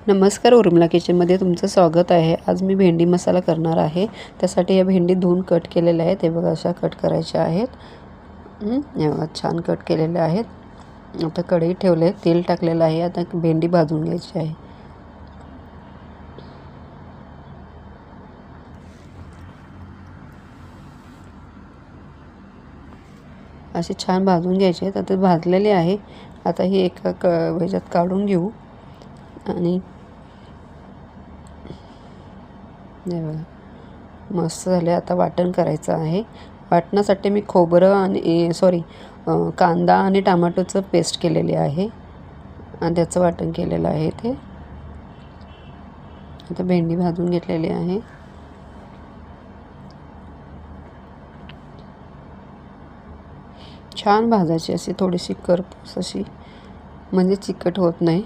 नमस्कार, उर्मिला किचनमध्ये तुमचं स्वागत आहे। आज मी भेंडी मसाला करणार आहे। त्यासाठी या भेंडी धुवून कट केलेल्या आहेत। हे बघा अशा कट करायच्या आहेत। हे बघा छान कट केलेल्या आहेत। आता कढई ठेवले, तेल टाकलेलं आहे। आता भेंडी भाजून घ्यायची आहे। असे छान भाजून घ्यायचे आहेत। आता भाजलेले आहे। आता ही एका ह्याच्यात काढून घेऊ आणि हे बघा मस्त झाले। आता वाटण करायचं आहे। वाटणासाठी मी खोबरं आणि कांदा आणि टोमॅटोचं पेस्ट केलेली आहे आणि त्याचं वाटण केलेलं आहे ते। आता भेंडी भाजून घेतलेली आहे। छान भाजायची, अशी थोडीशी करपूस अशी, म्हणजे चिकट होत नाही।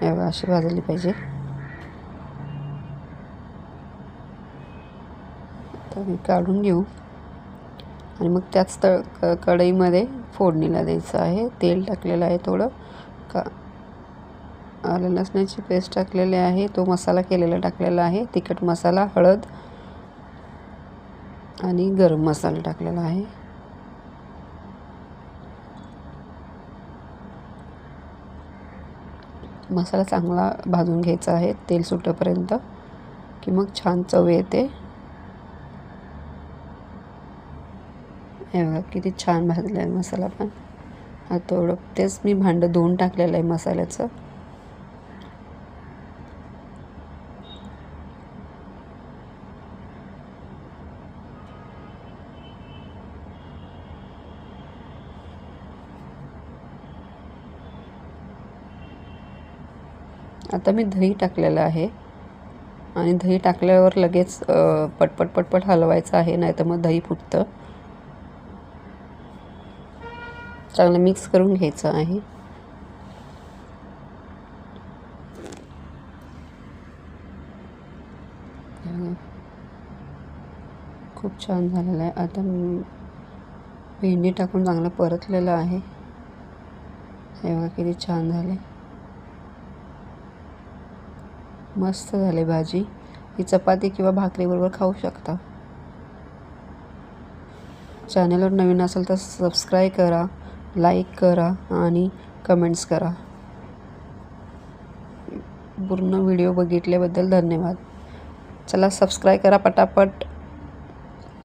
हे बघा अशी भाजली पाहिजे। तर मी काढून घेऊ आणि मग त्याच कढईमध्ये फोडणीला द्यायचं आहे। तेल टाकलेलं आहे, थोडं आलं लसणाची पेस्ट टाकलेली आहे, तो मसाला केलेला टाकलेला आहे, तिखट मसाला, हळद आणि गरम मसाला टाकलेला आहे। मसाला चांगला भाजून घ्यायचा आहे तेल सुटेपर्यंत, की मग छान चव येते। हे बघा किती छान भाजला आहे मसाला पण। थोडं तेच मी भांडं धुवून टाकलेलं आहे मसाल्याचं। आता मी दही टाकलेलं आहे आणि दही टाकल्यावर लगेच पटपट हलवायचं आहे, नाहीतर मग दही फुटतं। चांगलं मिक्स करून घ्यायचं आहे। खूप छान झालेलं आहे। आता भेंडी टाकून चांगलं परतलेलं आहे। हे बघा किती छान झाले, मस्त झाले भाजी। ही चपाती किंवा भाकरीबरोबर खाऊ शकता। चॅनलवर नवीन असेल तर सबस्क्राईब करा, लाईक करा आणि कमेंट्स करा। पूर्ण व्हिडिओ बघितल्याबद्दल धन्यवाद। चला सबस्क्राईब करा पटापट।